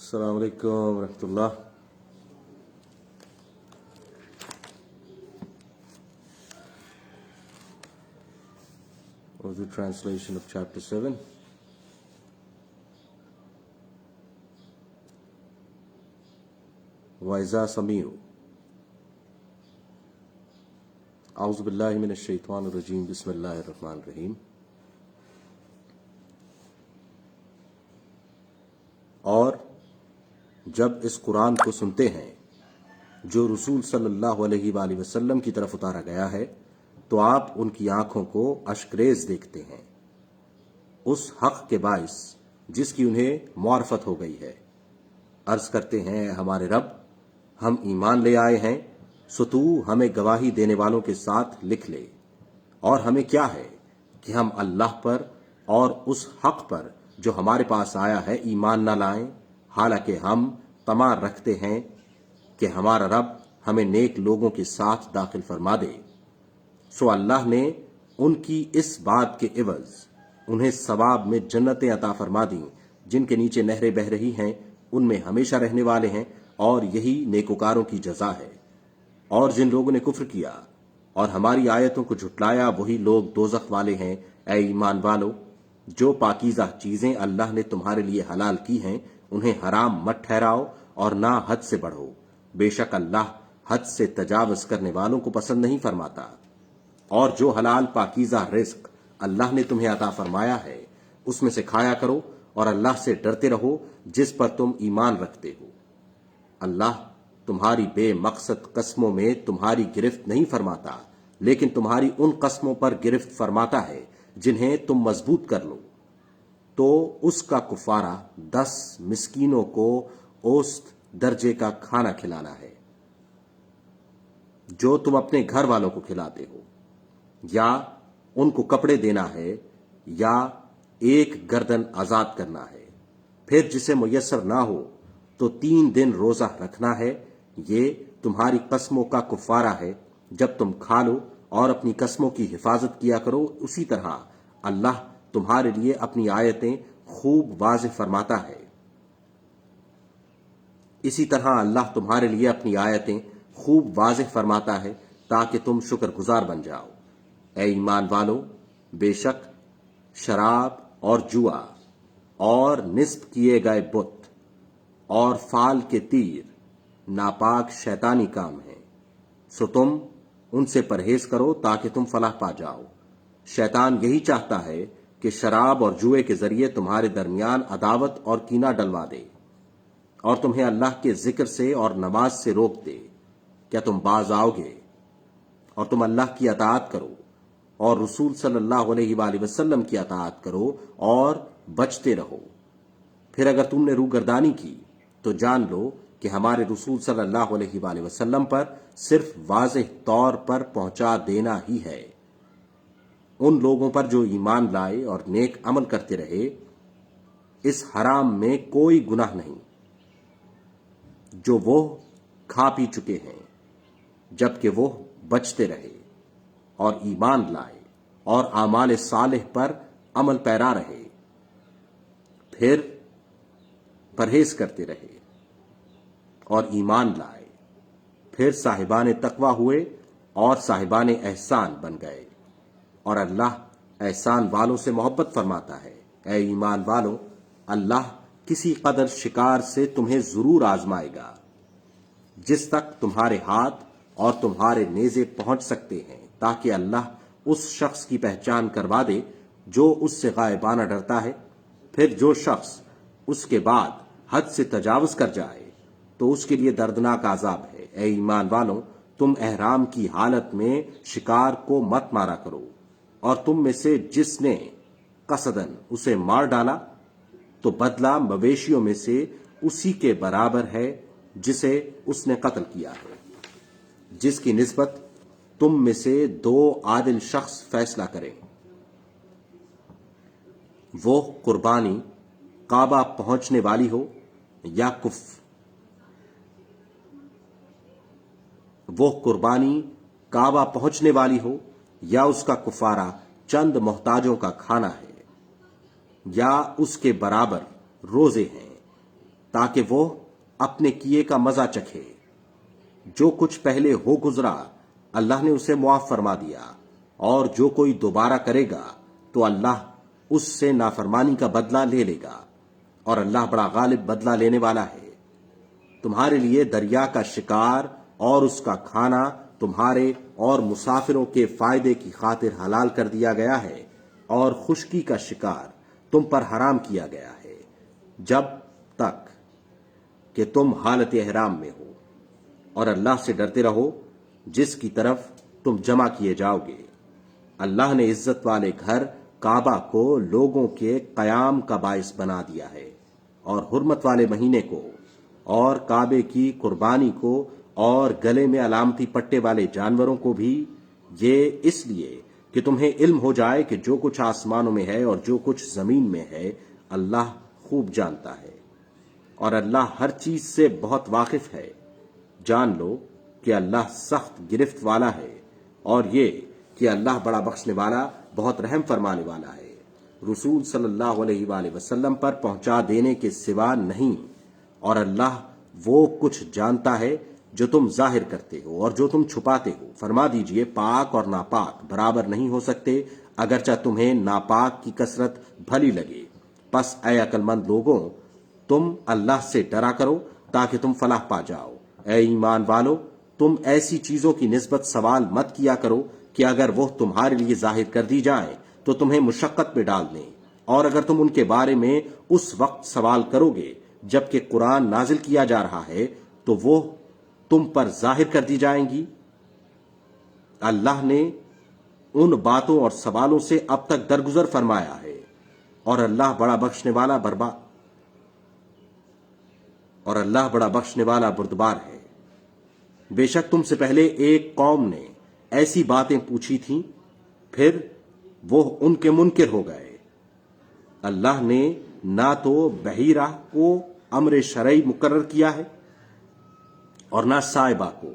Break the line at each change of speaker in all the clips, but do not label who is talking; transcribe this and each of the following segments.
السلام علیکم ورحمۃ اللہ. Urdu translation of chapter 7. وَإِذَا سَمِعُوا اعوذ باللہ من الشیطان الرجیم بسم اللہ الرحمن الرحیم. اور جب اس قرآن کو سنتے ہیں جو رسول صلی اللہ علیہ وآلہ وسلم کی طرف اتارا گیا ہے تو آپ ان کی آنکھوں کو اشکریز دیکھتے ہیں اس حق کے باعث جس کی انہیں معرفت ہو گئی ہے. عرض کرتے ہیں ہمارے رب ہم ایمان لے آئے ہیں سو تو ہمیں گواہی دینے والوں کے ساتھ لکھ لے. اور ہمیں کیا ہے کہ ہم اللہ پر اور اس حق پر جو ہمارے پاس آیا ہے ایمان نہ لائیں، حالانکہ ہم طمع رکھتے ہیں کہ ہمارا رب ہمیں نیک لوگوں کے ساتھ داخل فرما دے. سو اللہ نے ان کی اس بات کے عوض انہیں ثواب میں جنتیں عطا فرما دیں جن کے نیچے نہریں بہہ رہی ہیں، ان میں ہمیشہ رہنے والے ہیں، اور یہی نیکوکاروں کی جزا ہے. اور جن لوگوں نے کفر کیا اور ہماری آیتوں کو جھٹلایا وہی لوگ دوزخ والے ہیں. اے ایمان والو، جو پاکیزہ چیزیں اللہ نے تمہارے لیے حلال کی ہیں انہیں حرام مت ٹھہراؤ اور نہ حد سے بڑھو. بے شک اللہ حد سے تجاوز کرنے والوں کو پسند نہیں فرماتا. اور جو حلال پاکیزہ رزق اللہ نے تمہیں عطا فرمایا ہے اس میں سے کھایا کرو اور اللہ سے ڈرتے رہو جس پر تم ایمان رکھتے ہو. اللہ تمہاری بے مقصد قسموں میں تمہاری گرفت نہیں فرماتا، لیکن تمہاری ان قسموں پر گرفت فرماتا ہے جنہیں تم مضبوط کر لو. تو اس کا کفارہ 10 مسکینوں کو اوسط درجے کا کھانا کھلانا ہے جو تم اپنے گھر والوں کو کھلاتے ہو، یا ان کو کپڑے دینا ہے، یا ایک گردن آزاد کرنا ہے. پھر جسے میسر نہ ہو تو 3 دن روزہ رکھنا ہے. یہ تمہاری قسموں کا کفارہ ہے جب تم کھا لو، اور اپنی قسموں کی حفاظت کیا کرو. اسی طرح اللہ تمہارے لیے اپنی آیتیں خوب واضح فرماتا ہے. اسی طرح اللہ تمہارے لیے اپنی آیتیں خوب واضح فرماتا ہے تاکہ تم شکر گزار بن جاؤ. اے ایمان والو، بے شک شراب اور جوا اور نصب کیے گئے بت اور فال کے تیر ناپاک شیطانی کام ہیں، سو تم ان سے پرہیز کرو تاکہ تم فلاح پا جاؤ. شیطان یہی چاہتا ہے کہ شراب اور جوئے کے ذریعے تمہارے درمیان عداوت اور کینہ ڈلوا دے اور تمہیں اللہ کے ذکر سے اور نماز سے روک دے. کیا تم باز آؤ گے اور تم اللہ کی اطاعت کرو اور رسول صلی اللہ علیہ وآلہ وسلم کی اطاعت کرو اور بچتے رہو. پھر اگر تم نے روگردانی کی تو جان لو کہ ہمارے رسول صلی اللہ علیہ وآلہ وسلم پر صرف واضح طور پر پہنچا دینا ہی ہے. ان لوگوں پر جو ایمان لائے اور نیک عمل کرتے رہے اس حرام میں کوئی گناہ نہیں جو وہ کھا پی چکے ہیں، جبکہ وہ بچتے رہے اور ایمان لائے اور اعمال صالح پر عمل پیرا رہے، پھر پرہیز کرتے رہے اور ایمان لائے، پھر صاحبان تقوی ہوئے اور صاحبان احسان بن گئے. اور اللہ احسان والوں سے محبت فرماتا ہے. اے ایمان والو، اللہ کسی قدر شکار سے تمہیں ضرور آزمائے گا جس تک تمہارے ہاتھ اور تمہارے نیزے پہنچ سکتے ہیں، تاکہ اللہ اس شخص کی پہچان کروا دے جو اس سے غائبانہ ڈرتا ہے. پھر جو شخص اس کے بعد حد سے تجاوز کر جائے تو اس کے لیے دردناک عذاب ہے. اے ایمان والو، تم احرام کی حالت میں شکار کو مت مارا کرو، اور تم میں سے جس نے قصدن اسے مار ڈالا تو بدلہ مویشیوں میں سے اسی کے برابر ہے جسے اس نے قتل کیا ہے. جس کی نسبت تم میں سے 2 عادل شخص فیصلہ کریں، وہ قربانی کعبہ پہنچنے والی ہو یا وہ قربانی کعبہ پہنچنے والی ہو یا اس کا کفارہ چند محتاجوں کا کھانا ہے یا اس کے برابر روزے ہیں. تاکہ وہ اپنے کیے کا مزہ چکھے۔ جو کچھ پہلے ہو گزرا اللہ نے اسے معاف فرما دیا، اور جو کوئی دوبارہ کرے گا تو اللہ اس سے نافرمانی کا بدلہ لے لے گا، اور اللہ بڑا غالب بدلہ لینے والا ہے۔ تمہارے لیے دریا کا شکار اور اس کا کھانا تمہارے اور مسافروں کے فائدے کی خاطر حلال کر دیا گیا ہے، اور خشکی کا شکار تم پر حرام کیا گیا ہے، جب تک کہ تم حالت احرام میں ہو، اور اللہ سے ڈرتے رہو جس کی طرف تم جمع کیے جاؤ گے۔ اللہ نے عزت والے گھر کعبہ کو لوگوں کے قیام کا باعث بنا دیا ہے، اور حرمت والے مہینے کو، اور کعبے کی قربانی کو، اور گلے میں علامتی پٹے والے جانوروں کو بھی، یہ اس لیے کہ تمہیں علم ہو جائے کہ جو کچھ آسمانوں میں ہے اور جو کچھ زمین میں ہے اللہ خوب جانتا ہے، اور اللہ ہر چیز سے بہت واقف ہے۔ جان لو کہ اللہ سخت گرفت والا ہے، اور یہ کہ اللہ بڑا بخشنے والا بہت رحم فرمانے والا ہے۔ رسول صلی اللہ علیہ وآلہ وسلم پر پہنچا دینے کے سوا نہیں، اور اللہ وہ کچھ جانتا ہے جو تم ظاہر کرتے ہو اور جو تم چھپاتے ہو۔ فرما دیجئے پاک اور ناپاک برابر نہیں ہو سکتے، اگرچہ تمہیں ناپاک کی کثرت بھلی لگے۔ پس اے عقل مند لوگوں، تم اللہ سے ڈرا کرو تاکہ تم فلاح پا جاؤ۔ اے ایمان والو، تم ایسی چیزوں کی نسبت سوال مت کیا کرو کہ اگر وہ تمہارے لیے ظاہر کر دی جائیں تو تمہیں مشقت میں ڈال دیں، اور اگر تم ان کے بارے میں اس وقت سوال کرو گے جبکہ قرآن نازل کیا جا رہا ہے تو وہ تم پر ظاہر کر دی جائیں گی۔ اللہ نے ان باتوں اور سوالوں سے اب تک درگزر فرمایا ہے، اور اللہ بڑا بخشنے والا بردبار ہے۔ بے شک تم سے پہلے ایک قوم نے ایسی باتیں پوچھی تھیں، پھر وہ ان کے منکر ہو گئے۔ اللہ نے نہ تو بحیرہ کو امر شرعی مقرر کیا ہے، اور نہ صائبہ کو،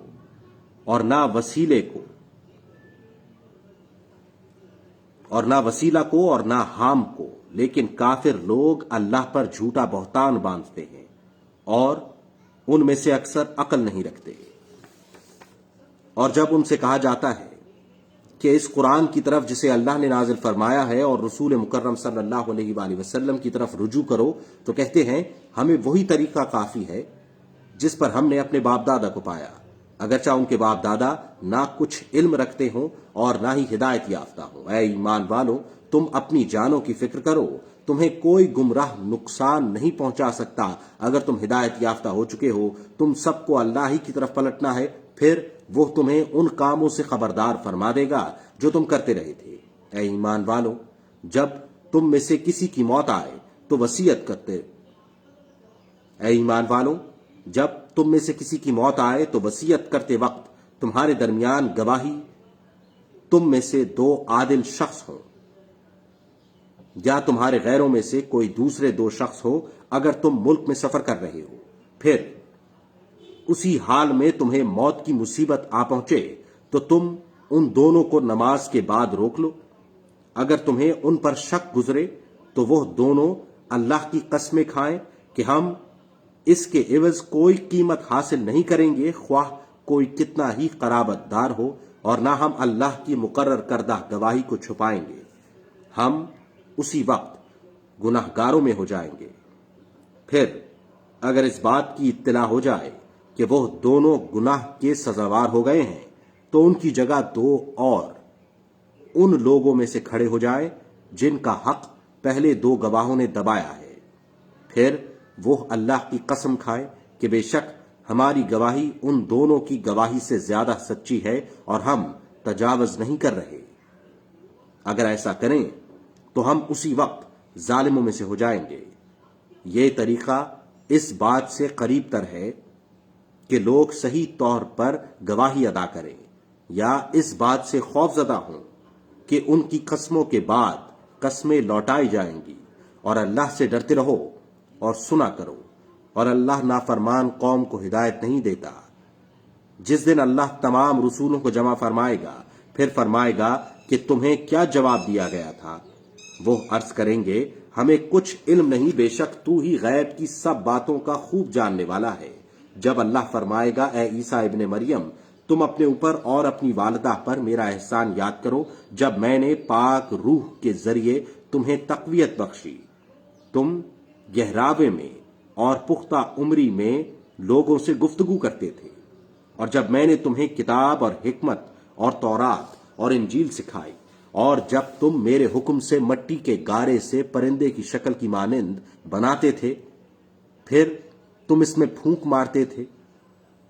اور نہ وسیلہ کو، اور نہ حام کو، لیکن کافر لوگ اللہ پر جھوٹا بہتان باندھتے ہیں، اور ان میں سے اکثر عقل نہیں رکھتے۔ اور جب ان سے کہا جاتا ہے کہ اس قرآن کی طرف جسے اللہ نے نازل فرمایا ہے اور رسول مکرم صلی اللہ علیہ وآلہ وسلم کی طرف رجوع کرو، تو کہتے ہیں ہمیں وہی طریقہ کافی ہے جس پر ہم نے اپنے باپ دادا کو پایا، اگرچہ ان کے باپ دادا نہ کچھ علم رکھتے ہوں اور نہ ہی ہدایت یافتہ ہوں۔ اے ایمان والو، تم اپنی جانوں کی فکر کرو، تمہیں کوئی گمراہ نقصان نہیں پہنچا سکتا اگر تم ہدایت یافتہ ہو چکے ہو۔ تم سب کو اللہ ہی کی طرف پلٹنا ہے، پھر وہ تمہیں ان کاموں سے خبردار فرما دے گا جو تم کرتے رہے تھے۔ اے ایمان والو، جب تم میں سے کسی کی موت آئے تو وصیت کرتے وقت تمہارے درمیان گواہی تم میں سے 2 عادل شخص ہوں، یا تمہارے غیروں میں سے کوئی دوسرے 2 شخص ہو، اگر تم ملک میں سفر کر رہے ہو، پھر اسی حال میں تمہیں موت کی مصیبت آ پہنچے تو تم ان دونوں کو نماز کے بعد روک لو۔ اگر تمہیں ان پر شک گزرے تو وہ دونوں اللہ کی قسمیں کھائیں کہ ہم اس کے عوض کوئی قیمت حاصل نہیں کریں گے، خواہ کوئی کتنا ہی قرابت دار ہو، اور نہ ہم اللہ کی مقرر کردہ گواہی کو چھپائیں گے، ہم اسی وقت گناہ گاروں میں ہو جائیں گے۔ پھر اگر اس بات کی اطلاع ہو جائے کہ وہ دونوں گناہ کے سزاوار ہو گئے ہیں تو ان کی جگہ 2 اور ان لوگوں میں سے کھڑے ہو جائیں جن کا حق پہلے 2 گواہوں نے دبایا ہے، پھر وہ اللہ کی قسم کھائیں کہ بے شک ہماری گواہی ان دونوں کی گواہی سے زیادہ سچی ہے اور ہم تجاوز نہیں کر رہے۔ اگر ایسا کریں تو ہم اسی وقت ظالموں میں سے ہو جائیں گے۔ یہ طریقہ اس بات سے قریب تر ہے کہ لوگ صحیح طور پر گواہی ادا کریں، یا اس بات سے خوف زدہ ہوں کہ ان کی قسموں کے بعد قسمیں لوٹائی جائیں گی۔ اور اللہ سے ڈرتے رہو اور سنا کرو، اور اللہ نافرمان قوم کو ہدایت نہیں دیتا۔ جس دن اللہ تمام رسولوں کو جمع فرمائے گا، پھر فرمائے گا کہ تمہیں کیا جواب دیا گیا تھا؟ وہ عرض کریں گے ہمیں کچھ علم نہیں، بے شک تو ہی غیب کی سب باتوں کا خوب جاننے والا ہے۔ جب اللہ فرمائے گا اے عیسیٰ ابن مریم تم اپنے اوپر اور اپنی والدہ پر میرا احسان یاد کرو جب میں نے پاک روح کے ذریعے تمہیں تقویت بخشی، تم گہراوے میں اور پختہ عمری میں لوگوں سے گفتگو کرتے تھے، اور جب میں نے تمہیں کتاب اور حکمت اور تورات اور انجیل سکھائی، اور جب تم میرے حکم سے مٹی کے گارے سے پرندے کی شکل کی مانند بناتے تھے، پھر تم اس میں پھونک مارتے تھے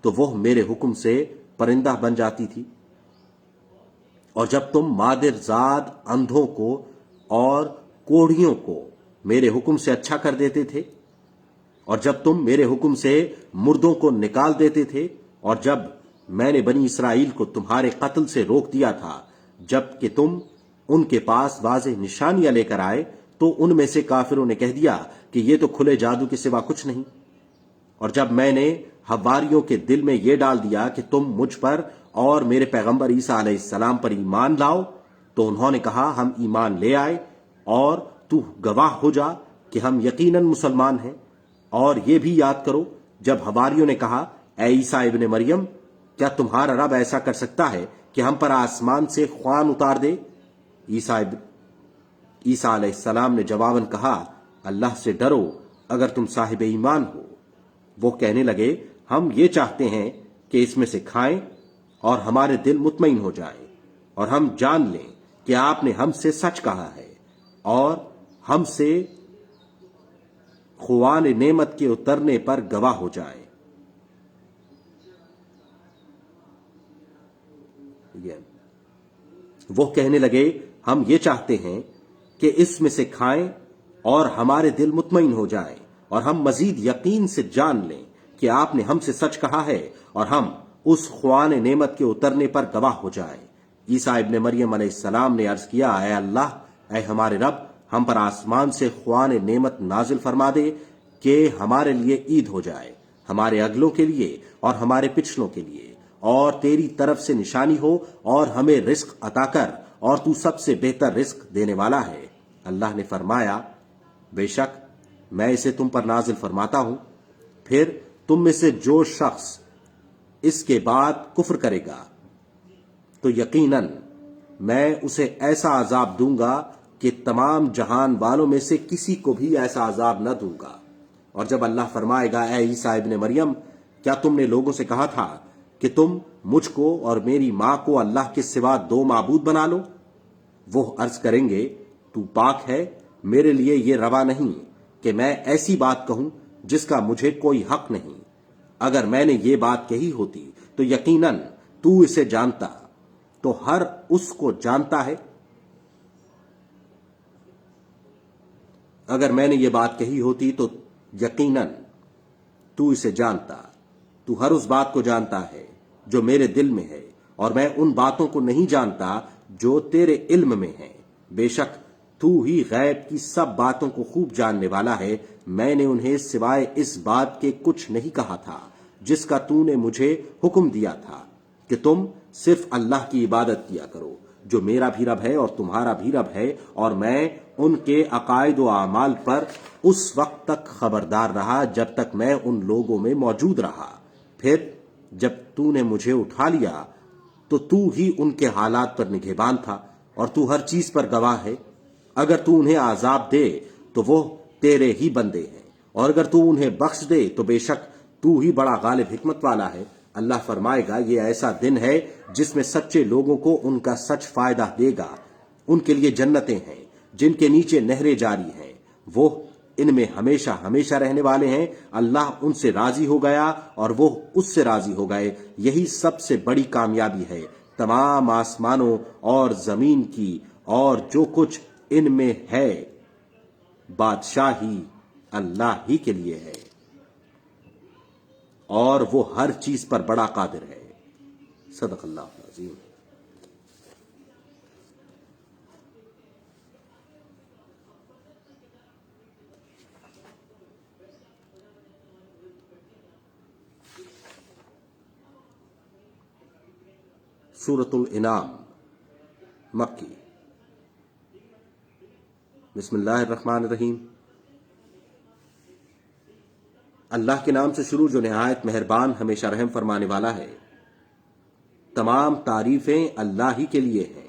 تو وہ میرے حکم سے پرندہ بن جاتی تھی، اور جب تم مادر زاد اندھوں کو اور کوڑھیوں کو میرے حکم سے اچھا کر دیتے تھے، اور جب تم میرے حکم سے مردوں کو نکال دیتے تھے، اور جب میں نے بنی اسرائیل کو تمہارے قتل سے روک دیا تھا جب کہ تم ان کے پاس واضح نشانیاں لے کر آئے، تو ان میں سے کافروں نے کہہ دیا کہ یہ تو کھلے جادو کے سوا کچھ نہیں، اور جب میں نے حواریوں کے دل میں یہ ڈال دیا کہ تم مجھ پر اور میرے پیغمبر عیسیٰ علیہ السلام پر ایمان لاؤ، تو انہوں نے کہا ہم ایمان لے آئے، اور تو گواہ ہو جا کہ ہم یقیناً مسلمان ہیں۔ اور یہ بھی یاد کرو جب حواریوں نے کہا اے عیسیٰ ابن مریم کیا تمہارا رب ایسا کر سکتا ہے کہ ہم پر آسمان سے خوان اتار دے؟ عیسیٰ علیہ السلام نے جواباً کہا اللہ سے ڈرو اگر تم صاحب ایمان ہو۔ وہ کہنے لگے ہم یہ چاہتے ہیں کہ اس میں سے کھائیں اور ہمارے دل مطمئن ہو جائیں، اور ہم جان لیں کہ آپ نے ہم سے سچ کہا ہے، اور ہم سے خوان نعمت کے اترنے پر گواہ ہو جائیں۔ وہ کہنے لگے ہم یہ چاہتے ہیں کہ اس میں سے کھائیں اور ہمارے دل مطمئن ہو جائیں، اور ہم مزید یقین سے جان لیں کہ آپ نے ہم سے سچ کہا ہے، اور ہم اس خوان نعمت کے اترنے پر گواہ ہو جائیں۔ عیسیٰ ابن مریم علیہ السلام نے عرض کیا اے اللہ، اے ہمارے رب، ہم پر آسمان سے خوان نعمت نازل فرما دے کہ ہمارے لیے عید ہو جائے، ہمارے اگلوں کے لیے اور ہمارے پچھلوں کے لیے، اور تیری طرف سے نشانی ہو، اور ہمیں رزق عطا کر، اور تو سب سے بہتر رزق دینے والا ہے۔ اللہ نے فرمایا بے شک میں اسے تم پر نازل فرماتا ہوں، پھر تم میں سے جو شخص اس کے بعد کفر کرے گا تو یقیناً میں اسے ایسا عذاب دوں گا کہ تمام جہان والوں میں سے کسی کو بھی ایسا عذاب نہ دوں گا۔ اور جب اللہ فرمائے گا اے عیسیٰ ابن مریم کیا تم نے لوگوں سے کہا تھا کہ تم مجھ کو اور میری ماں کو اللہ کے سوا دو معبود بنا لو؟ وہ عرض کریں گے تو پاک ہے، میرے لیے یہ روا نہیں کہ میں ایسی بات کہوں جس کا مجھے کوئی حق نہیں۔ اگر میں نے یہ بات کہی ہوتی تو یقیناً تو اسے جانتا، تو ہر اس کو جانتا ہے۔ اگر میں نے یہ بات کہی ہوتی تو یقیناً تو اسے جانتا، تو ہر اس بات کو جانتا ہے جو میرے دل میں ہے، اور میں ان باتوں کو نہیں جانتا جو تیرے علم میں ہیں۔ بے شک تو ہی غیب کی سب باتوں کو خوب جاننے والا ہے۔ میں نے انہیں سوائے اس بات کے کچھ نہیں کہا تھا جس کا تو نے مجھے حکم دیا تھا کہ تم صرف اللہ کی عبادت کیا کرو جو میرا بھی رب ہے اور تمہارا بھی رب ہے، اور میں ان کے عقائد و اعمال پر اس وقت تک خبردار رہا جب تک میں ان لوگوں میں موجود رہا۔ پھر جب تو نے مجھے اٹھا لیا تو ہی ان کے حالات پر نگہبان تھا، اور تو ہر چیز پر گواہ ہے۔ اگر تو انہیں عذاب دے تو وہ تیرے ہی بندے ہیں، اور اگر تو انہیں بخش دے تو بے شک تو ہی بڑا غالب حکمت والا ہے۔ اللہ فرمائے گا یہ ایسا دن ہے جس میں سچے لوگوں کو ان کا سچ فائدہ دے گا۔ ان کے لیے جنتیں ہیں جن کے نیچے نہریں جاری ہیں، وہ ان میں ہمیشہ ہمیشہ رہنے والے ہیں۔ اللہ ان سے راضی ہو گیا اور وہ اس سے راضی ہو گئے، یہی سب سے بڑی کامیابی ہے۔ تمام آسمانوں اور زمین کی اور جو کچھ ان میں ہے بادشاہی اللہ ہی کے لیے ہے، اور وہ ہر چیز پر بڑا قادر ہے۔ صدق اللہ العظیم۔ سورۃ الانعام مکی۔ بسم اللہ الرحمن الرحیم۔ اللہ کے نام سے شروع جو نہایت مہربان ہمیشہ رحم فرمانے والا ہے۔ تمام تعریفیں اللہ ہی کے لیے ہیں،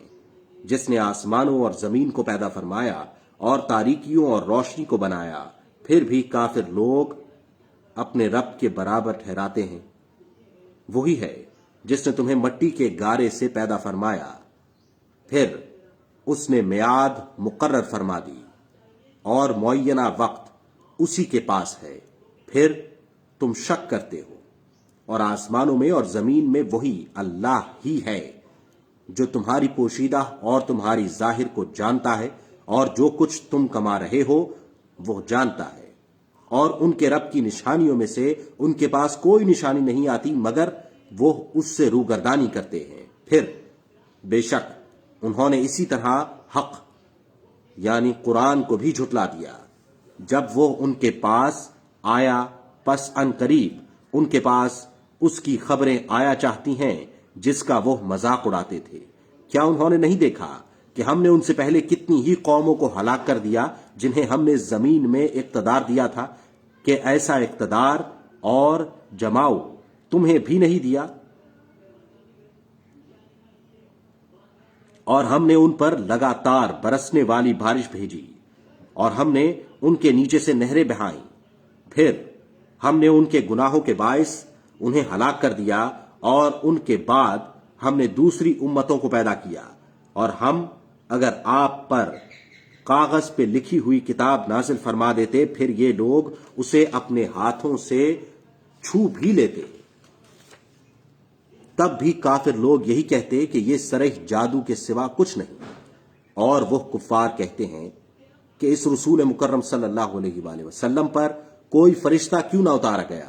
جس نے آسمانوں اور زمین کو پیدا فرمایا اور تاریکیوں اور روشنی کو بنایا۔ پھر بھی کافر لوگ اپنے رب کے برابر ٹھہراتے ہیں۔ وہی ہے جس نے تمہیں مٹی کے گارے سے پیدا فرمایا، پھر اس نے میعاد مقرر فرما دی اور معینہ وقت اسی کے پاس ہے، پھر تم شک کرتے ہو۔ اور آسمانوں میں اور زمین میں وہی اللہ ہی ہے جو تمہاری پوشیدہ اور تمہاری ظاہر کو جانتا ہے، اور جو کچھ تم کما رہے ہو وہ جانتا ہے۔ اور ان کے رب کی نشانیوں میں سے ان کے پاس کوئی نشانی نہیں آتی مگر وہ اس سے روگردانی کرتے ہیں۔ پھر بے شک انہوں نے اسی طرح حق یعنی قرآن کو بھی جھٹلا دیا جب وہ ان کے پاس آیا، پس ان قریب ان کے پاس اس کی خبریں آیا چاہتی ہیں جس کا وہ مذاق اڑاتے تھے۔ کیا انہوں نے نہیں دیکھا کہ ہم نے ان سے پہلے کتنی ہی قوموں کو ہلاک کر دیا جنہیں ہم نے زمین میں اقتدار دیا تھا، کہ ایسا اقتدار اور جماؤ تمہیں بھی نہیں دیا؟ اور ہم نے ان پر لگاتار برسنے والی بارش بھیجی، اور ہم نے ان کے نیچے سے نہریں بہائیں۔ پھر ہم نے ان کے گناہوں کے باعث انہیں ہلاک کر دیا، اور ان کے بعد ہم نے دوسری امتوں کو پیدا کیا۔ اور ہم اگر آپ پر کاغذ پہ لکھی ہوئی کتاب نازل فرما دیتے، پھر یہ لوگ اسے اپنے ہاتھوں سے چھو بھی لیتے، تب بھی کافر لوگ یہی کہتے کہ یہ صریح جادو کے سوا کچھ نہیں۔ اور وہ کفار کہتے ہیں کہ اس رسول مکرم صلی اللہ علیہ وآلہ وسلم پر کوئی فرشتہ کیوں نہ اتارا گیا،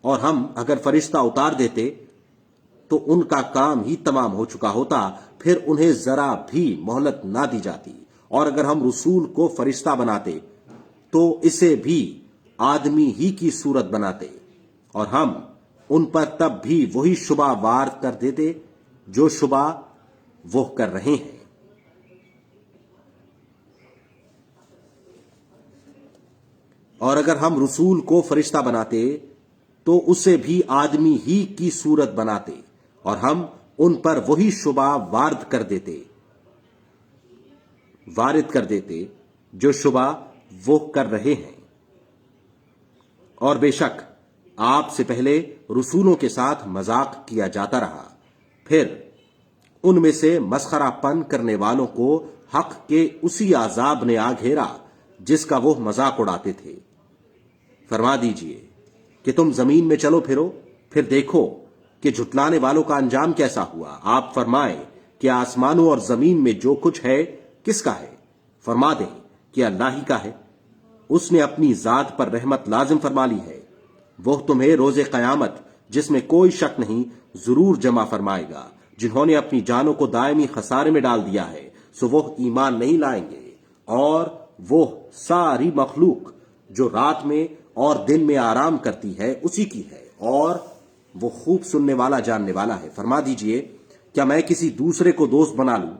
اور ہم اگر فرشتہ اتار دیتے تو ان کا کام ہی تمام ہو چکا ہوتا، پھر انہیں ذرا بھی مہلت نہ دی جاتی۔ اور اگر ہم رسول کو فرشتہ بناتے تو اسے بھی آدمی ہی کی صورت بناتے، اور ہم ان پر تب بھی وہی شبہ وار کر دیتے جو شبہ وہ کر رہے ہیں۔ اور اگر ہم رسول کو فرشتہ بناتے تو اسے بھی آدمی ہی کی صورت بناتے، اور ہم ان پر وہی شبہ وارد کر دیتے جو شبہ وہ کر رہے ہیں۔ اور بے شک آپ سے پہلے رسولوں کے ساتھ مذاق کیا جاتا رہا، پھر ان میں سے مسخرہ پن کرنے والوں کو حق کے اسی عذاب نے آ گھیرا جس کا وہ مذاق اڑاتے تھے۔ فرما دیجئے کہ تم زمین میں چلو پھرو، پھر دیکھو کہ جھٹلانے والوں کا انجام کیسا ہوا۔ آپ فرمائیں کہ آسمانوں اور زمین میں جو کچھ ہے کس کا ہے؟ فرما دیں کہ اللہ ہی کا ہے۔ اس نے اپنی ذات پر رحمت لازم فرما لی ہے۔ وہ تمہیں روز قیامت جس میں کوئی شک نہیں ضرور جمع فرمائے گا۔ جنہوں نے اپنی جانوں کو دائمی خسارے میں ڈال دیا ہے سو وہ ایمان نہیں لائیں گے۔ اور وہ ساری مخلوق جو رات میں اور دن میں آرام کرتی ہے اسی کی ہے، اور وہ خوب سننے والا جاننے والا ہے۔ فرما دیجئے کیا میں کسی دوسرے کو دوست بنا لوں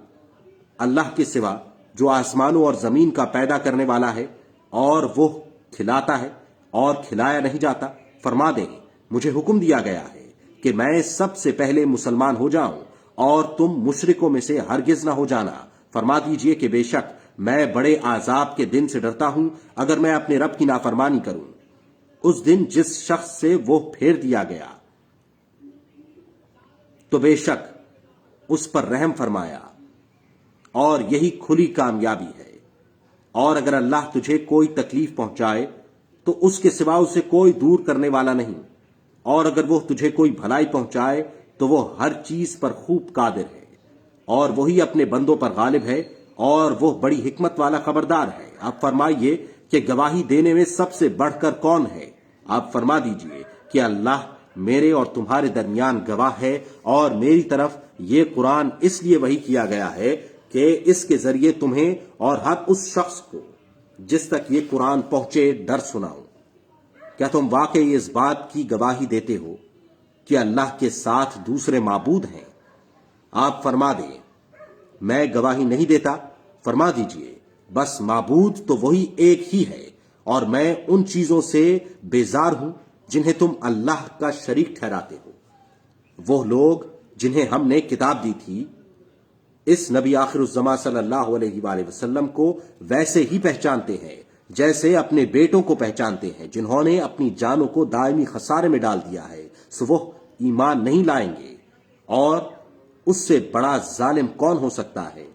اللہ کے سوا، جو آسمانوں اور زمین کا پیدا کرنے والا ہے، اور وہ کھلاتا ہے اور کھلایا نہیں جاتا؟ فرما دیں مجھے حکم دیا گیا ہے کہ میں سب سے پہلے مسلمان ہو جاؤں، اور تم مشرکوں میں سے ہرگز نہ ہو جانا۔ فرما دیجئے کہ بے شک میں بڑے عذاب کے دن سے ڈرتا ہوں اگر میں اپنے رب کی نافرمانی کروں۔ اس دن جس شخص سے وہ پھیر دیا گیا تو بے شک اس پر رحم فرمایا، اور یہی کھلی کامیابی ہے۔ اور اگر اللہ تجھے کوئی تکلیف پہنچائے تو اس کے سوا اسے کوئی دور کرنے والا نہیں، اور اگر وہ تجھے کوئی بھلائی پہنچائے تو وہ ہر چیز پر خوب قادر ہے، اور وہی اپنے بندوں پر غالب ہے، اور وہ بڑی حکمت والا خبردار ہے۔ آپ فرمائیے کہ گواہی دینے میں سب سے بڑھ کر کون ہے؟ آپ فرما دیجئے کہ اللہ میرے اور تمہارے درمیان گواہ ہے، اور میری طرف یہ قرآن اس لیے وحی کیا گیا ہے کہ اس کے ذریعے تمہیں اور ہر اس شخص کو جس تک یہ قرآن پہنچے ڈر سناؤں۔ کیا تم واقعی اس بات کی گواہی دیتے ہو کہ اللہ کے ساتھ دوسرے معبود ہیں؟ آپ فرما دیں میں گواہی نہیں دیتا۔ فرما دیجئے بس معبود تو وہی ایک ہی ہے اور میں ان چیزوں سے بیزار ہوں جنہیں تم اللہ کا شریک ٹھہراتے ہو۔ وہ لوگ جنہیں ہم نے کتاب دی تھی اس نبی آخر الزماں صلی اللہ علیہ وآلہ وسلم کو ویسے ہی پہچانتے ہیں جیسے اپنے بیٹوں کو پہچانتے ہیں جنہوں نے اپنی جانوں کو دائمی خسارے میں ڈال دیا ہے، سو وہ ایمان نہیں لائیں گے۔ اور اس سے بڑا ظالم کون ہو سکتا ہے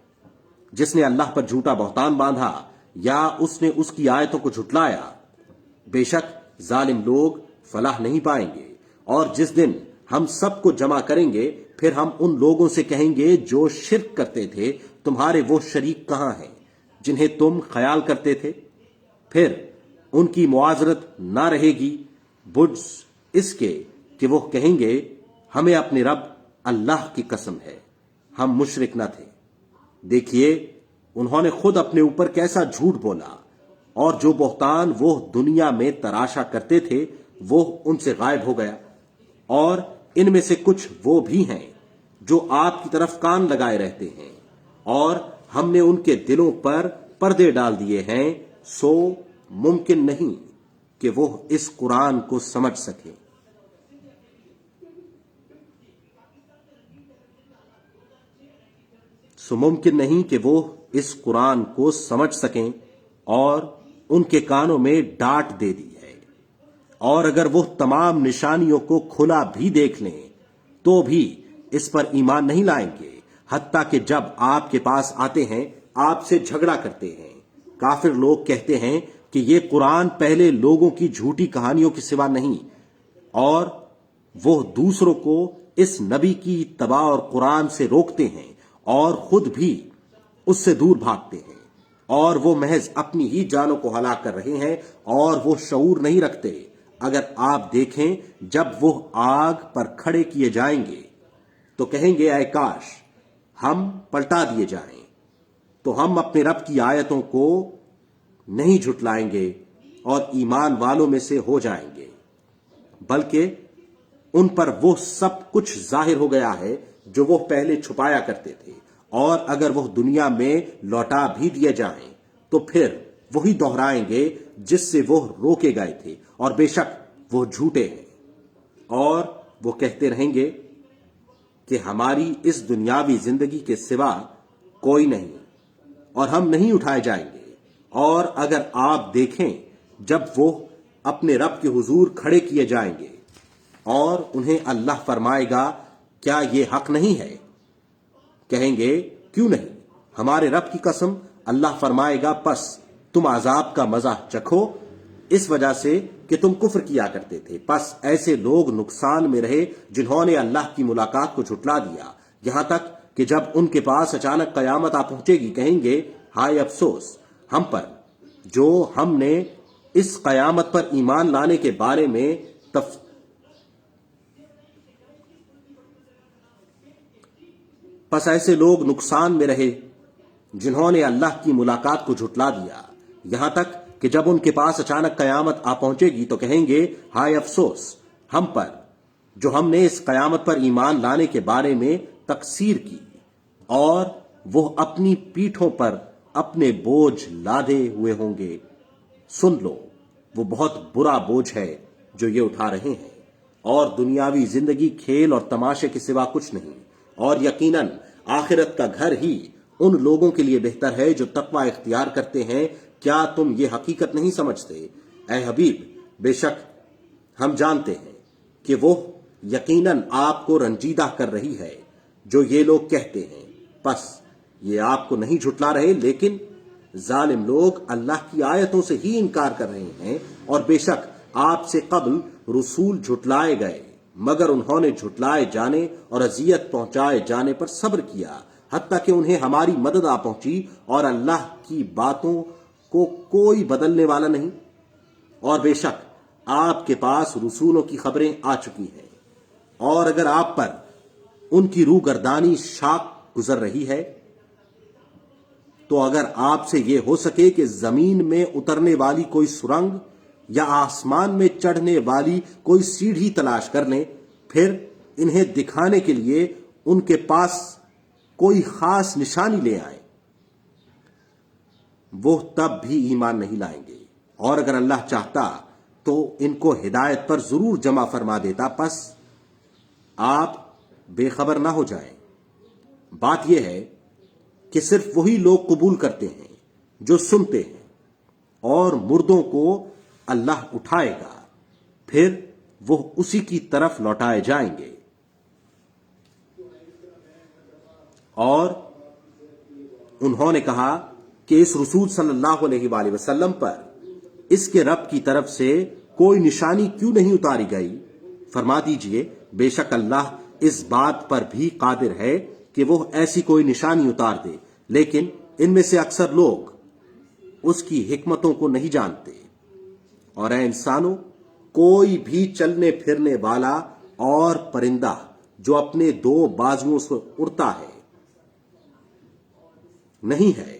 جس نے اللہ پر جھوٹا بہتان باندھا یا اس نے اس کی آیتوں کو جھٹلایا؟ بے شک ظالم لوگ فلاح نہیں پائیں گے۔ اور جس دن ہم سب کو جمع کریں گے پھر ہم ان لوگوں سے کہیں گے جو شرک کرتے تھے، تمہارے وہ شریک کہاں ہیں جنہیں تم خیال کرتے تھے؟ پھر ان کی معاذرت نہ رہے گی بجز اس کے کہ وہ کہیں گے ہمیں اپنے رب اللہ کی قسم ہے ہم مشرک نہ تھے۔ دیکھیے انہوں نے خود اپنے اوپر کیسا جھوٹ بولا، اور جو بہتان وہ دنیا میں تراشا کرتے تھے وہ ان سے غائب ہو گیا۔ اور ان میں سے کچھ وہ بھی ہیں جو آپ کی طرف کان لگائے رہتے ہیں، اور ہم نے ان کے دلوں پر پردے ڈال دیے ہیں، سو ممکن نہیں کہ وہ اس قرآن کو سمجھ سکیں۔ ممکن نہیں کہ وہ اس قرآن کو سمجھ سکیں، اور ان کے کانوں میں ڈانٹ دے دی ہے۔ اور اگر وہ تمام نشانیوں کو کھلا بھی دیکھ لیں تو بھی اس پر ایمان نہیں لائیں گے، حتیٰ کہ جب آپ کے پاس آتے ہیں آپ سے جھگڑا کرتے ہیں۔ کافر لوگ کہتے ہیں کہ یہ قرآن پہلے لوگوں کی جھوٹی کہانیوں کے سوا نہیں، اور وہ دوسروں کو اس نبی کی اتباع اور قرآن سے روکتے ہیں اور خود بھی اس سے دور بھاگتے ہیں، اور وہ محض اپنی ہی جانوں کو ہلاک کر رہے ہیں اور وہ شعور نہیں رکھتے۔ اگر آپ دیکھیں جب وہ آگ پر کھڑے کیے جائیں گے تو کہیں گے اے کاش ہم پلٹا دیے جائیں، تو ہم اپنے رب کی آیتوں کو نہیں جھٹلائیں گے اور ایمان والوں میں سے ہو جائیں گے، بلکہ ان پر وہ سب کچھ ظاہر ہو گیا ہے جو وہ پہلے چھپایا کرتے تھے۔ اور اگر وہ دنیا میں لوٹا بھی دیے جائیں تو پھر وہی دہرائیں گے جس سے وہ روکے گئے تھے، اور بے شک وہ جھوٹے ہیں۔ اور وہ کہتے رہیں گے کہ ہماری اس دنیاوی زندگی کے سوا کوئی نہیں، اور ہم نہیں اٹھائے جائیں گے۔ اور اگر آپ دیکھیں جب وہ اپنے رب کے حضور کھڑے کیے جائیں گے اور انہیں اللہ فرمائے گا کیا یہ حق نہیں ہے؟ کہیں گے کیوں نہیں، ہمارے رب کی قسم۔ اللہ فرمائے گا پس تم عذاب کا مزہ چکھو اس وجہ سے کہ تم کفر کیا کرتے تھے۔ پس ایسے لوگ نقصان میں رہے جنہوں نے اللہ کی ملاقات کو جھٹلا دیا، یہاں تک کہ جب ان کے پاس اچانک قیامت آ پہنچے گی کہیں گے ہائے افسوس ہم پر جو ہم نے اس قیامت پر ایمان لانے کے بارے میں پس ایسے لوگ نقصان میں رہے جنہوں نے اللہ کی ملاقات کو جھٹلا دیا، یہاں تک کہ جب ان کے پاس اچانک قیامت آ پہنچے گی تو کہیں گے ہائے افسوس ہم پر جو ہم نے اس قیامت پر ایمان لانے کے بارے میں تقصیر کی، اور وہ اپنی پیٹھوں پر اپنے بوجھ لادے ہوئے ہوں گے۔ سن لو وہ بہت برا بوجھ ہے جو یہ اٹھا رہے ہیں، اور دنیاوی زندگی کھیل اور تماشے کے سوا کچھ نہیں، اور یقیناً آخرت کا گھر ہی ان لوگوں کے لیے بہتر ہے جو تقوی اختیار کرتے ہیں۔ کیا تم یہ حقیقت نہیں سمجھتے اے حبیب؟ بے شک ہم جانتے ہیں کہ وہ یقیناً آپ کو رنجیدہ کر رہی ہے جو یہ لوگ کہتے ہیں، پس یہ آپ کو نہیں جھٹلا رہے، لیکن ظالم لوگ اللہ کی آیتوں سے ہی انکار کر رہے ہیں۔ اور بے شک آپ سے قبل رسول جھٹلائے گئے مگر انہوں نے جھٹلائے جانے اور اذیت پہنچائے جانے پر صبر کیا، حتیٰ کہ انہیں ہماری مدد آ پہنچی، اور اللہ کی باتوں کو کوئی بدلنے والا نہیں۔ اور بے شک آپ کے پاس رسولوں کی خبریں آ چکی ہیں، اور اگر آپ پر ان کی روگردانی شاق گزر رہی ہے تو اگر آپ سے یہ ہو سکے کہ زمین میں اترنے والی کوئی سرنگ یا آسمان میں چڑھنے والی کوئی سیڑھی تلاش کر لیں، پھر انہیں دکھانے کے لیے ان کے پاس کوئی خاص نشانی لے آئیں، وہ تب بھی ایمان نہیں لائیں گے، اور اگر اللہ چاہتا تو ان کو ہدایت پر ضرور جمع فرما دیتا، پس آپ بے خبر نہ ہو جائیں۔ بات یہ ہے کہ صرف وہی لوگ قبول کرتے ہیں جو سنتے ہیں، اور مردوں کو اللہ اٹھائے گا، پھر وہ اسی کی طرف لوٹائے جائیں گے۔ اور انہوں نے کہا کہ اس رسول صلی اللہ علیہ وآلہ وسلم پر اس کے رب کی طرف سے کوئی نشانی کیوں نہیں اتاری گئی؟ فرما دیجئے، بے شک اللہ اس بات پر بھی قادر ہے کہ وہ ایسی کوئی نشانی اتار دے، لیکن ان میں سے اکثر لوگ اس کی حکمتوں کو نہیں جانتے۔ اور اے انسانوں، کوئی بھی چلنے پھرنے والا اور پرندہ جو اپنے دو بازوؤں سے اڑتا ہے نہیں ہے،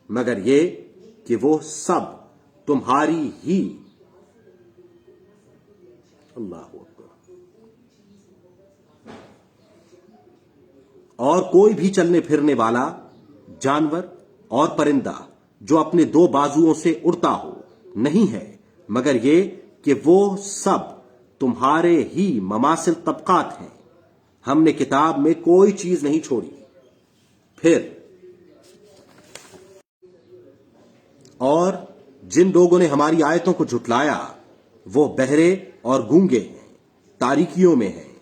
مگر یہ کہ وہ سب تمہاری ہی اللہ اکبر اور کوئی بھی چلنے پھرنے والا جانور اور پرندہ جو اپنے دو بازوؤں سے اڑتا ہو نہیں ہے، مگر یہ کہ وہ سب تمہارے ہی مماثل طبقات ہیں۔ ہم نے کتاب میں کوئی چیز نہیں چھوڑی۔ پھر اور جن لوگوں نے ہماری آیتوں کو جھٹلایا وہ بہرے اور گونگے ہیں، تاریکیوں میں ہیں۔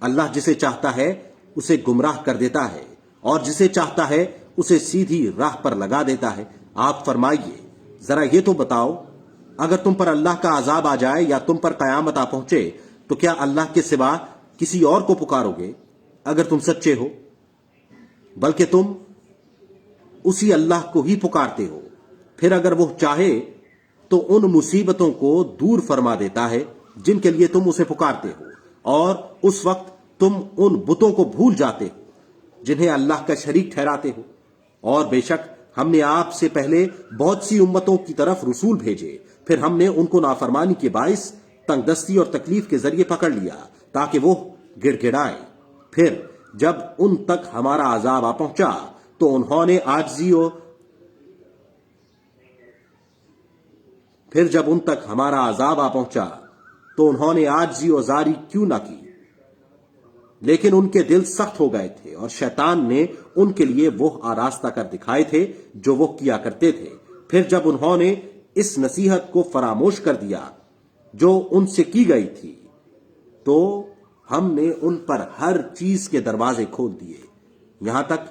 اللہ جسے چاہتا ہے اسے گمراہ کر دیتا ہے، اور جسے چاہتا ہے اسے سیدھی راہ پر لگا دیتا ہے۔ آپ فرمائیے، ذرا یہ تو بتاؤ، اگر تم پر اللہ کا عذاب آ جائے یا تم پر قیامت آ پہنچے تو کیا اللہ کے سوا کسی اور کو پکارو گے اگر تم سچے ہو؟ بلکہ تم اسی اللہ کو ہی پکارتے ہو۔ پھر اگر وہ چاہے تو ان مصیبتوں کو دور فرما دیتا ہے جن کے لیے تم اسے پکارتے ہو، اور اس وقت تم ان بتوں کو بھول جاتے ہو جنہیں اللہ کا شریک ٹھہراتے ہو۔ اور بے شک ہم نے آپ سے پہلے بہت سی امتوں کی طرف رسول بھیجے، پھر ہم نے ان کو نافرمانی کے باعث تنگ دستی اور تکلیف کے ذریعے پکڑ لیا تاکہ وہ گڑ گڑائیں۔ پھر جب ان تک ہمارا عذاب آ پہنچا تو انہوں نے عاجزی اور زاری کیوں نہ کی، لیکن ان کے دل سخت ہو گئے تھے، اور شیطان نے ان کے لیے وہ آراستہ کر دکھائے تھے جو وہ کیا کرتے تھے۔ پھر جب انہوں نے اس نصیحت کو فراموش کر دیا جو ان سے کی گئی تھی تو ہم نے ان پر ہر چیز کے دروازے کھول دیے، یہاں تک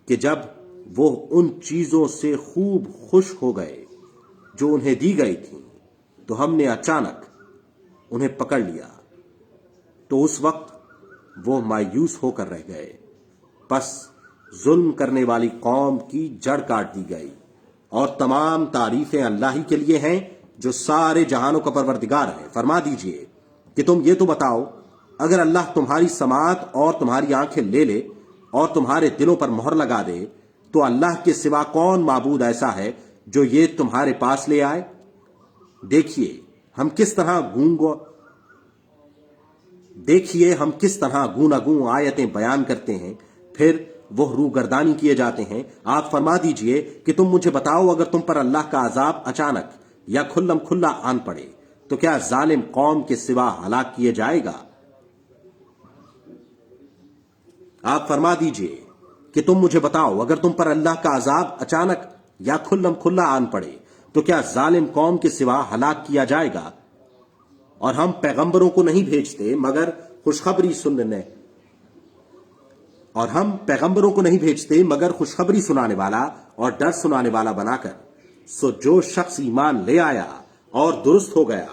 کہ جب وہ ان چیزوں سے خوب خوش ہو گئے جو انہیں دی گئی تھیں تو ہم نے اچانک انہیں پکڑ لیا، تو اس وقت وہ مایوس ہو کر رہ گئے۔ پس ظلم کرنے والی قوم کی جڑ کاٹ دی گئی، اور تمام تعریفیں اللہ ہی کے لیے ہیں جو سارے جہانوں کا پروردگار ہے۔ فرما دیجئے کہ تم یہ تو بتاؤ، اگر اللہ تمہاری سماعت اور تمہاری آنکھیں لے لے اور تمہارے دلوں پر مہر لگا دے تو اللہ کے سوا کون معبود ایسا ہے جو یہ تمہارے پاس لے آئے؟ دیکھیے ہم کس طرح گوناگوں آیتیں بیان کرتے ہیں، پھر وہ روگردانی کیے جاتے ہیں۔ آپ فرما دیجئے کہ تم مجھے بتاؤ، اگر تم پر اللہ کا عذاب اچانک یا کھلم کھلا آن پڑے تو کیا ظالم قوم کے سوا ہلاک کیے جائے گا؟ آپ فرما دیجئے کہ تم مجھے بتاؤ، اگر تم پر اللہ کا عذاب اچانک یا کھلم کھلا آن پڑے تو کیا ظالم قوم کے سوا ہلاک کیا جائے گا؟ اور ہم پیغمبروں کو نہیں بھیجتے مگر خوشخبری سنانے والا اور ڈر سنانے والا بنا کر۔ سو جو شخص ایمان لے آیا اور درست ہو گیا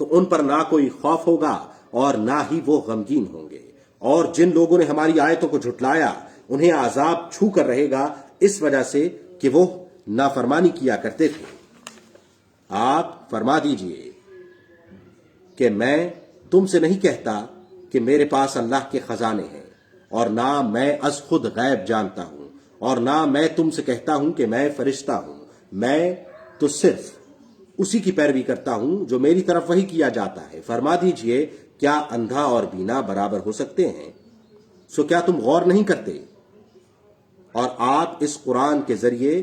تو ان پر نہ کوئی خوف ہوگا اور نہ ہی وہ غمگین ہوں گے۔ اور جن لوگوں نے ہماری آیتوں کو جھٹلایا انہیں عذاب چھو کر رہے گا، اس وجہ سے کہ وہ نافرمانی کیا کرتے تھے۔ آپ فرما دیجئے کہ میں تم سے نہیں کہتا کہ میرے پاس اللہ کے خزانے ہیں، اور نہ میں از خود غیب جانتا ہوں، اور نہ میں تم سے کہتا ہوں کہ میں فرشتہ ہوں۔ میں تو صرف اسی کی پیروی کرتا ہوں جو میری طرف وحی کیا جاتا ہے۔ فرما دیجئے، کیا اندھا اور بینا برابر ہو سکتے ہیں؟ سو کیا تم غور نہیں کرتے؟ اور آپ اس قرآن کے ذریعے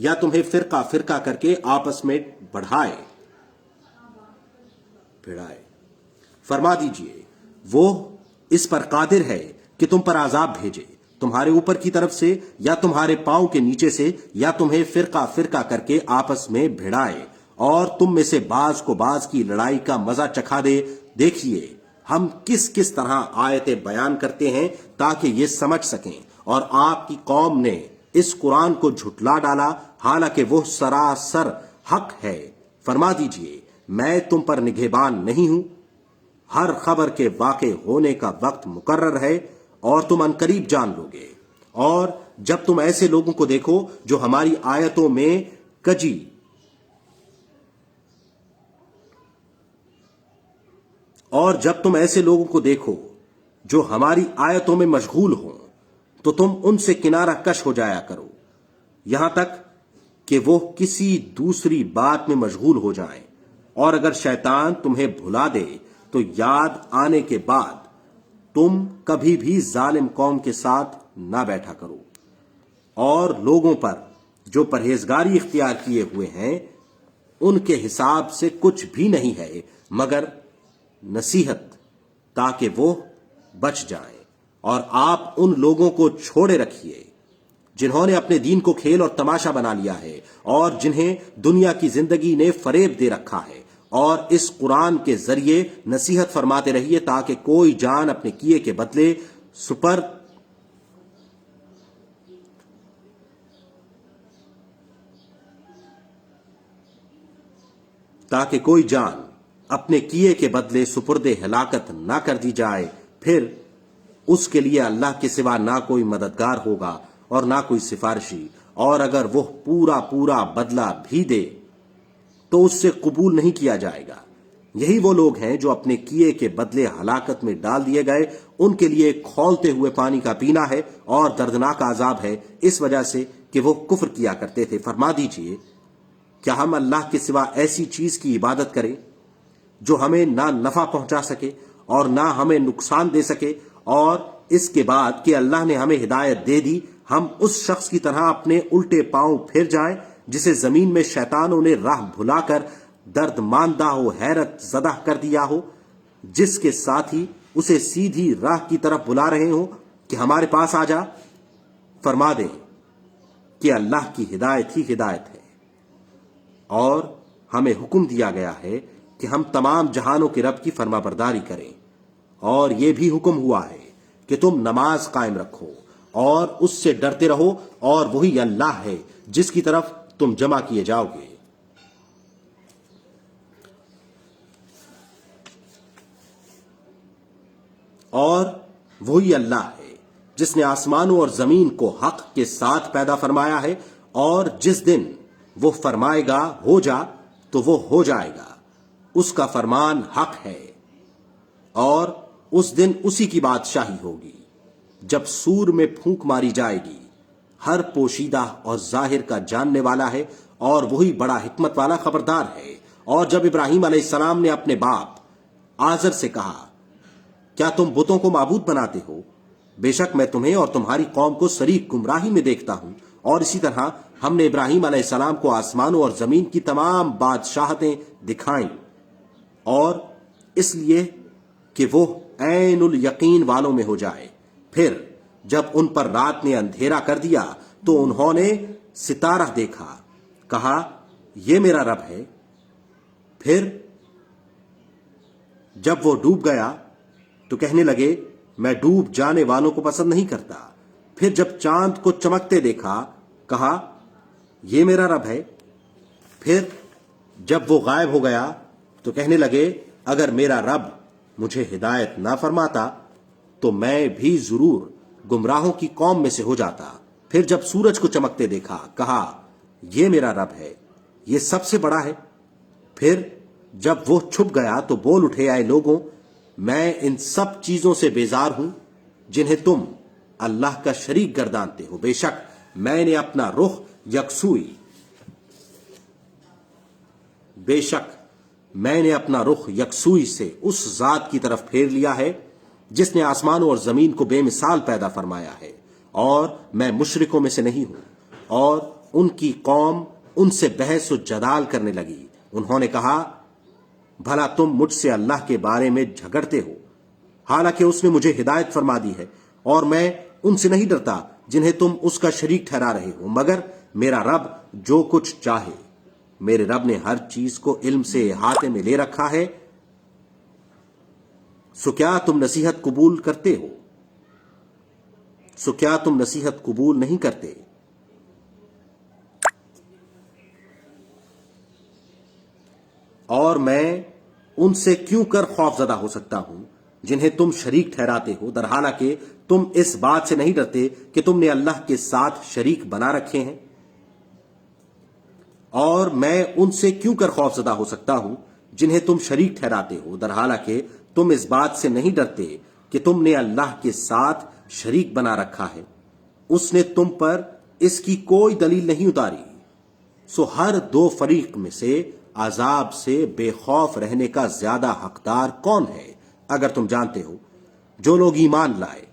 یا تمہیں فرقہ فرقہ کر کے آپس میں بھڑائے. فرما دیجئے وہ اس پر قادر ہے کہ تم پر عذاب بھیجے، تمہارے اوپر کی طرف سے یا تمہارے پاؤں کے نیچے سے، یا تمہیں فرقہ فرقہ کر کے آپس میں بھڑائے، اور تم میں سے بعض کو بعض کی لڑائی کا مزہ چکھا دے. دیکھیے ہم کس کس طرح آیتیں بیان کرتے ہیں تاکہ یہ سمجھ سکیں. اور آپ کی قوم نے اس قرآن کو جھٹلا ڈالا حالانکہ وہ سراسر حق ہے. فرما دیجئے میں تم پر نگہبان نہیں ہوں. ہر خبر کے واقع ہونے کا وقت مقرر ہے اور تم عنقریب جان لو گے. اور جب تم ایسے لوگوں کو دیکھو جو ہماری آیتوں میں کجی مشغول ہوں تو تم ان سے کنارہ کش ہو جایا کرو یہاں تک کہ وہ کسی دوسری بات میں مشغول ہو جائیں. اور اگر شیطان تمہیں بھلا دے تو یاد آنے کے بعد تم کبھی بھی ظالم قوم کے ساتھ نہ بیٹھا کرو. اور لوگوں پر جو پرہیزگاری اختیار کیے ہوئے ہیں ان کے حساب سے کچھ بھی نہیں ہے مگر نصیحت تاکہ وہ بچ جائیں. اور آپ ان لوگوں کو چھوڑے رکھیے جنہوں نے اپنے دین کو کھیل اور تماشا بنا لیا ہے اور جنہیں دنیا کی زندگی نے فریب دے رکھا ہے. اور اس قرآن کے ذریعے نصیحت فرماتے رہیے تاکہ کوئی جان اپنے کیے کے بدلے سپرد ہلاکت نہ کر دی جائے. پھر اس کے لیے اللہ کے سوا نہ کوئی مددگار ہوگا اور نہ کوئی سفارشی. اور اگر وہ پورا بدلہ بھی دے تو اس سے قبول نہیں کیا جائے گا. یہی وہ لوگ ہیں جو اپنے کیے کے بدلے ہلاکت میں ڈال دیے گئے. ان کے لیے کھولتے ہوئے پانی کا پینا ہے اور دردناک عذاب ہے اس وجہ سے کہ وہ کفر کیا کرتے تھے. فرما دیجئے کیا ہم اللہ کے سوا ایسی چیز کی عبادت کریں جو ہمیں نہ نفع پہنچا سکے اور نہ ہمیں نقصان دے سکے؟ اور اس کے بعد کہ اللہ نے ہمیں ہدایت دے دی ہم اس شخص کی طرح اپنے الٹے پاؤں پھر جائیں جسے زمین میں شیطانوں نے راہ بھلا کر درد ماندہ ہو، حیرت زدہ کر دیا ہو، جس کے ساتھی اسے سیدھی راہ کی طرف بلا رہے ہوں کہ ہمارے پاس آ جا. فرما دیں کہ اللہ کی ہدایت ہی ہدایت ہے. اور ہمیں حکم دیا گیا ہے کہ ہم تمام جہانوں کے رب کی فرما برداری کریں. اور یہ بھی حکم ہوا ہے کہ تم نماز قائم رکھو اور اس سے ڈرتے رہو، اور وہی اللہ ہے جس کی طرف تم جمع کیے جاؤ گے. اور وہی اللہ ہے جس نے آسمانوں اور زمین کو حق کے ساتھ پیدا فرمایا ہے، اور جس دن وہ فرمائے گا ہو جا تو وہ ہو جائے گا. اس کا فرمان حق ہے اور اس دن اسی کی بادشاہی ہوگی جب سور میں پھونک ماری جائے گی. ہر پوشیدہ اور ظاہر کا جاننے والا ہے اور وہی بڑا حکمت والا خبردار ہے. اور جب ابراہیم علیہ السلام نے اپنے باپ آزر سے کہا کیا تم بتوں کو معبود بناتے ہو؟ بے شک میں تمہیں اور تمہاری قوم کو شریک گمراہی میں دیکھتا ہوں. اور اسی طرح ہم نے ابراہیم علیہ السلام کو آسمانوں اور زمین کی تمام بادشاہتیں دکھائیں، اور اس لیے کہ وہ عین الیقین والوں میں ہو جائے. پھر جب ان پر رات نے اندھیرا کر دیا تو انہوں نے ستارہ دیکھا، کہا یہ میرا رب ہے. پھر جب وہ ڈوب گیا تو کہنے لگے میں ڈوب جانے والوں کو پسند نہیں کرتا. پھر جب چاند کو چمکتے دیکھا کہا یہ میرا رب ہے. پھر جب وہ غائب ہو گیا تو کہنے لگے اگر میرا رب مجھے ہدایت نہ فرماتا تو میں بھی ضرور گمراہوں کی قوم میں سے ہو جاتا. پھر جب سورج کو چمکتے دیکھا کہا یہ میرا رب ہے، یہ سب سے بڑا ہے. پھر جب وہ چھپ گیا تو بول اٹھے اے لوگوں، میں ان سب چیزوں سے بیزار ہوں جنہیں تم اللہ کا شریک گردانتے ہو. بے شک میں نے اپنا رخ یکسوئی سے اس ذات کی طرف پھیر لیا ہے جس نے آسمانوں اور زمین کو بے مثال پیدا فرمایا ہے، اور میں مشرکوں میں سے نہیں ہوں. اور ان کی قوم ان سے بحث و جدال کرنے لگی۔ انہوں نے کہا، بھلا تم مجھ سے اللہ کے بارے میں جھگڑتے ہو، حالانکہ اس نے مجھے ہدایت فرما دی ہے، اور میں ان سے نہیں ڈرتا جنہیں تم اس کا شریک ٹھہرا رہے ہو، مگر میرا رب جو کچھ چاہے۔ میرے رب نے ہر چیز کو علم سے احاطے میں لے رکھا ہے، سو کیا تم نصیحت قبول کرتے ہو؟ سو کیا تم نصیحت قبول نہیں کرتے؟ اور میں ان سے کیوں کر خوف زدہ ہو سکتا ہوں جنہیں تم شریک ٹھہراتے ہو، در حالانکہ تم اس بات سے نہیں ڈرتے کہ تم نے اللہ کے ساتھ شریک بنا رکھے ہیں۔ اور میں ان سے کیوں کر خوف زدہ ہو سکتا ہوں جنہیں تم شریک ٹھہراتے ہو، در حالانکہ تم اس بات سے نہیں ڈرتے کہ تم نے اللہ کے ساتھ شریک بنا رکھا ہے۔ اس نے تم پر اس کی کوئی دلیل نہیں اتاری، سو ہر دو فریق میں سے عذاب سے بے خوف رہنے کا زیادہ حقدار کون ہے؟ اگر تم جانتے ہو، جو لوگ ایمان لائے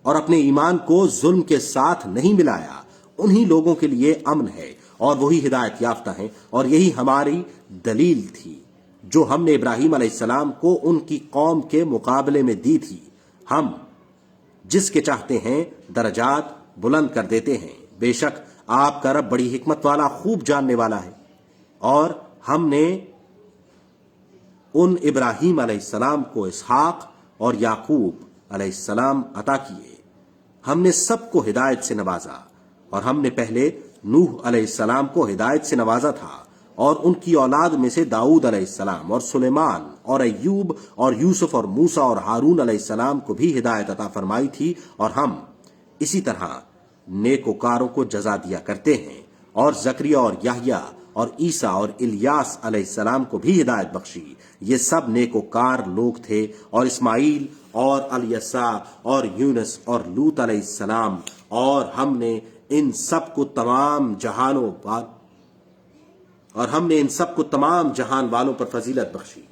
اور اپنے ایمان کو ظلم کے ساتھ نہیں ملایا، انہی لوگوں کے لیے امن ہے اور وہی ہدایت یافتہ ہیں۔ اور یہی ہماری دلیل تھی جو ہم نے ابراہیم علیہ السلام کو ان کی قوم کے مقابلے میں دی تھی۔ ہم جس کے چاہتے ہیں درجات بلند کر دیتے ہیں۔ بے شک آپ کا رب بڑی حکمت والا، خوب جاننے والا ہے۔ اور ہم نے ان ابراہیم علیہ السلام کو اسحاق اور یعقوب علیہ السلام عطا کیے۔ ہم نے سب کو ہدایت سے نوازا، اور ہم نے پہلے نوح علیہ السلام کو ہدایت سے نوازا تھا، اور ان کی اولاد میں سے داؤد علیہ السلام اور سلیمان اور ایوب اور یوسف اور موسیٰ اور ہارون علیہ السلام کو بھی ہدایت عطا فرمائی تھی، اور ہم اسی طرح نیکوکاروں کو جزا دیا کرتے ہیں۔ اور زکریا اور یحییٰ اور عیسیٰ اور الیاس علیہ السلام کو بھی ہدایت بخشی، یہ سب نیکوکار لوگ تھے۔ اور اسماعیل اور الیسع اور یونس اور لوط علیہ السلام، اور ہم نے ان سب کو تمام جہان والوں پر فضیلت بخشی،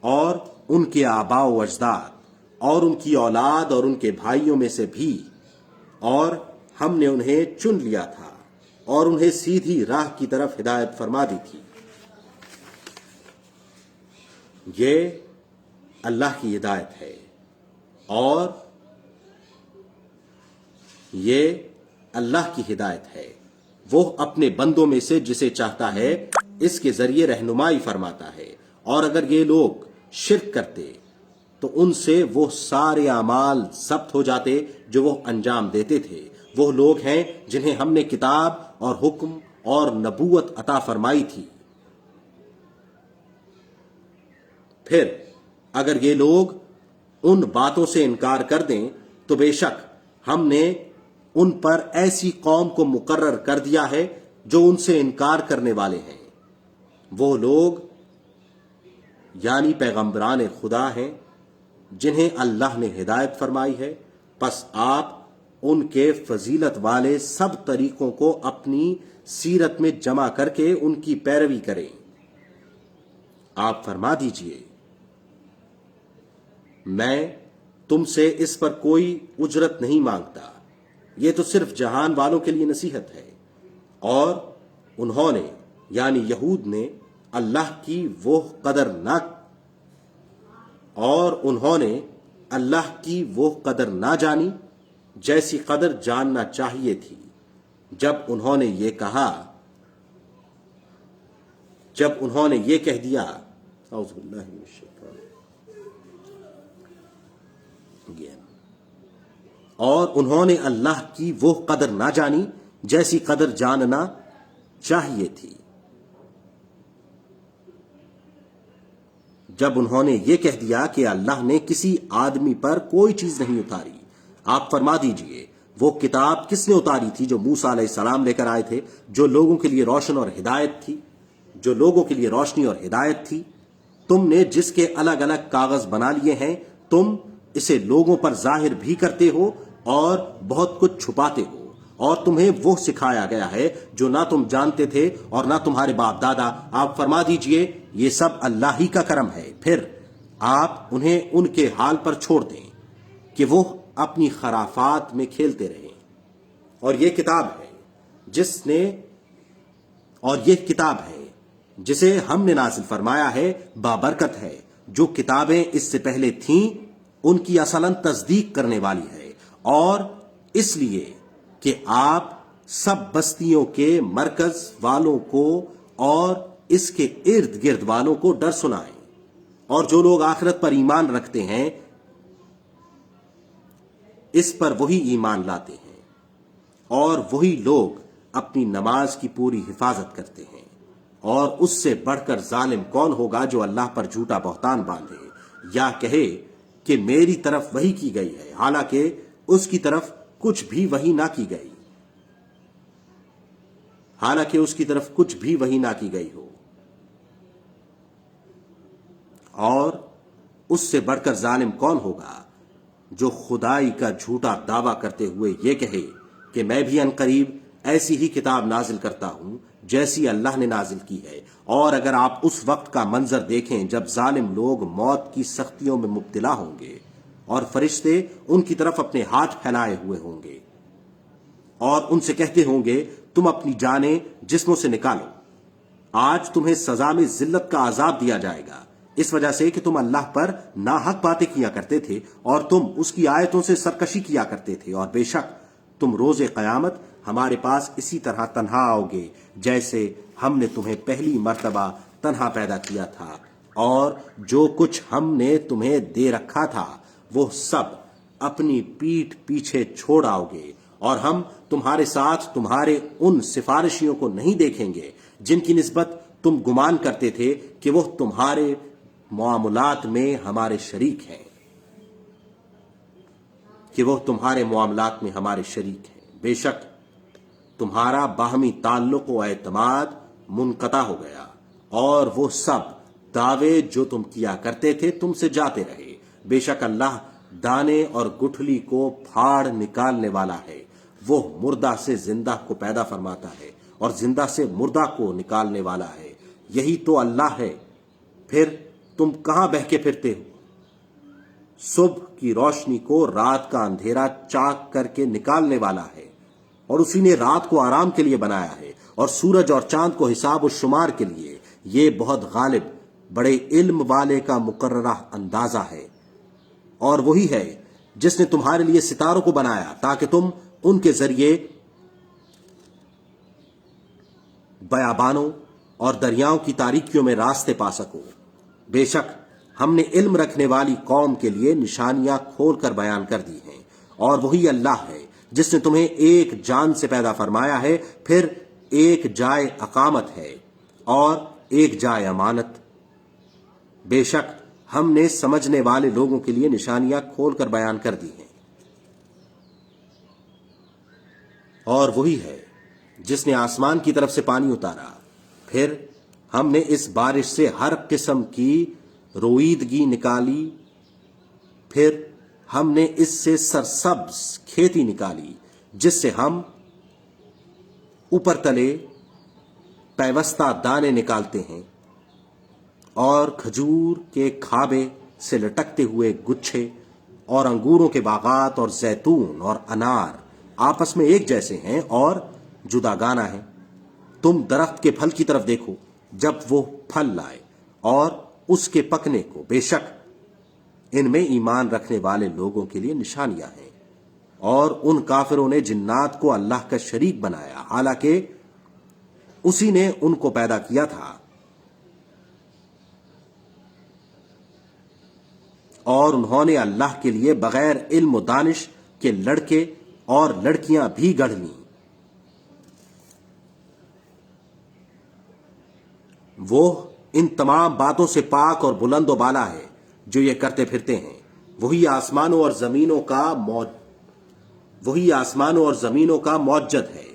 اور ان کے آباء و اجداد اور ان کی اولاد اور ان کے بھائیوں میں سے بھی، اور ہم نے انہیں چن لیا تھا اور انہیں سیدھی راہ کی طرف ہدایت فرما دی تھی۔ یہ اللہ کی ہدایت ہے، اور یہ اللہ کی ہدایت ہے، وہ اپنے بندوں میں سے جسے چاہتا ہے اس کے ذریعے رہنمائی فرماتا ہے۔ اور اگر یہ لوگ شرک کرتے تو ان سے وہ سارے اعمال ضبط ہو جاتے جو وہ انجام دیتے تھے۔ وہ لوگ ہیں جنہیں ہم نے کتاب اور حکم اور نبوت عطا فرمائی تھی۔ پھر اگر یہ لوگ ان باتوں سے انکار کر دیں تو بے شک ہم نے ان پر ایسی قوم کو مقرر کر دیا ہے جو ان سے انکار کرنے والے ہیں۔ وہ لوگ یعنی پیغمبران خدا ہیں جنہیں اللہ نے ہدایت فرمائی ہے، پس آپ ان کے فضیلت والے سب طریقوں کو اپنی سیرت میں جمع کر کے ان کی پیروی کریں۔ آپ فرما دیجئے، میں تم سے اس پر کوئی اجرت نہیں مانگتا، یہ تو صرف جہان والوں کے لیے نصیحت ہے۔ اور انہوں نے یعنی یہود نے اللہ کی وہ قدر نہ جانی جیسی قدر جاننا چاہیے تھی، جب انہوں نے یہ کہہ دیا اعوذ باللہ من الشیطان الرجیم، اور انہوں نے اللہ کی وہ قدر نہ جانی جیسی قدر جاننا چاہیے تھی، جب انہوں نے یہ کہہ دیا کہ اللہ نے کسی آدمی پر کوئی چیز نہیں اتاری۔ آپ فرما دیجئے، وہ کتاب کس نے اتاری تھی جو موسیٰ علیہ السلام لے کر آئے تھے، جو لوگوں کے لیے روشن اور ہدایت تھی، جو لوگوں کے لیے روشنی اور ہدایت تھی۔ تم نے جس کے الگ الگ کاغذ بنا لیے ہیں، تم اسے لوگوں پر ظاہر بھی کرتے ہو اور بہت کچھ چھپاتے ہو، اور تمہیں وہ سکھایا گیا ہے جو نہ تم جانتے تھے اور نہ تمہارے باپ دادا۔ آپ فرما دیجئے، یہ سب اللہ ہی کا کرم ہے۔ پھر آپ انہیں ان کے حال پر چھوڑ دیں کہ وہ اپنی خرافات میں کھیلتے رہیں۔ اور یہ کتاب ہے جس نے اور یہ کتاب ہے جسے ہم نے نازل فرمایا ہے بابرکت ہے. جو کتابیں اس سے پہلے تھیں ان کی اصلاً تصدیق کرنے والی ہے، اور اس لیے کہ آپ سب بستیوں کے مرکز والوں کو اور اس کے ارد گرد والوں کو ڈر سنائیں. اور جو لوگ آخرت پر ایمان رکھتے ہیں اس پر وہی ایمان لاتے ہیں، اور وہی لوگ اپنی نماز کی پوری حفاظت کرتے ہیں. اور اس سے بڑھ کر ظالم کون ہوگا جو اللہ پر جھوٹا بہتان باندھے یا کہے کہ میری طرف وحی کی گئی ہے، حالانکہ اس کی طرف کچھ بھی وحی نہ کی گئی، ہو. اور اس سے بڑھ کر ظالم کون ہوگا جو خدائی کا جھوٹا دعویٰ کرتے ہوئے یہ کہے کہ میں بھی عنقریب ایسی ہی کتاب نازل کرتا ہوں جیسی اللہ نے نازل کی ہے. اور اگر آپ اس وقت کا منظر دیکھیں جب ظالم لوگ موت کی سختیوں میں مبتلا ہوں گے اور فرشتے ان کی طرف اپنے ہاتھ پھیلائے ہوئے ہوں گے اور ان سے کہتے ہوں گے تم اپنی جانیں جسموں سے نکالو، آج تمہیں سزا میں ذلت کا عذاب دیا جائے گا، اس وجہ سے کہ تم اللہ پر ناحق باتیں کیا کرتے تھے اور تم اس کی آیتوں سے سرکشی کیا کرتے تھے. اور بے شک تم روز قیامت ہمارے پاس اسی طرح تنہا آؤ گے جیسے ہم نے تمہیں پہلی مرتبہ تنہا پیدا کیا تھا، اور جو کچھ ہم نے تمہیں دے رکھا تھا وہ سب اپنی پیٹھ پیچھے چھوڑ آؤ گے. اور ہم تمہارے ساتھ تمہارے ان سفارشیوں کو نہیں دیکھیں گے جن کی نسبت تم گمان کرتے تھے کہ وہ تمہارے معاملات میں ہمارے شریک ہیں، بے شک تمہارا باہمی تعلق و اعتماد منقطع ہو گیا، اور وہ سب دعوے جو تم کیا کرتے تھے تم سے جاتے رہے. بے شک اللہ دانے اور گٹھلی کو پھاڑ نکالنے والا ہے، وہ مردہ سے زندہ کو پیدا فرماتا ہے اور زندہ سے مردہ کو نکالنے والا ہے. یہی تو اللہ ہے، پھر تم کہاں بہکے پھرتے ہو؟ صبح کی روشنی کو رات کا اندھیرا چاک کر کے نکالنے والا ہے، اور اسی نے رات کو آرام کے لیے بنایا ہے اور سورج اور چاند کو حساب و شمار کے لیے. یہ بہت غالب بڑے علم والے کا مقررہ اندازہ ہے. اور وہی ہے جس نے تمہارے لیے ستاروں کو بنایا تاکہ تم ان کے ذریعے بیابانوں اور دریاؤں کی تاریکیوں میں راستے پا سکو. بے شک ہم نے علم رکھنے والی قوم کے لیے نشانیاں کھول کر بیان کر دی ہیں. اور وہی اللہ ہے جس نے تمہیں ایک جان سے پیدا فرمایا ہے، پھر ایک جائے اقامت ہے اور ایک جائے امانت. بے شک ہم نے سمجھنے والے لوگوں کے لیے نشانیاں کھول کر بیان کر دی ہیں. اور وہی ہے جس نے آسمان کی طرف سے پانی اتارا، پھر ہم نے اس بارش سے ہر قسم کی رویدگی نکالی، پھر ہم نے اس سے سرسبز کھیتی نکالی جس سے ہم اوپر تلے پیوستہ دانے نکالتے ہیں، اور کھجور کے کھابے سے لٹکتے ہوئے گچھے اور انگوروں کے باغات اور زیتون اور انار آپس میں ایک جیسے ہیں اور جداگانہ ہیں. تم درخت کے پھل کی طرف دیکھو جب وہ پھل لائے اور اس کے پکنے کو، بے شک ان میں ایمان رکھنے والے لوگوں کے لیے نشانیاں ہیں. اور ان کافروں نے جنات کو اللہ کا شریک بنایا حالانکہ اسی نے ان کو پیدا کیا تھا. اور انہوں نے اللہ کے لیے بغیر علم و دانش کے لڑکے اور لڑکیاں بھی گڑھ لیں. وہ ان تمام باتوں سے پاک اور بلند و بالا ہے جو یہ کرتے پھرتے ہیں. وہی آسمانوں اور زمینوں کا موجد ہے.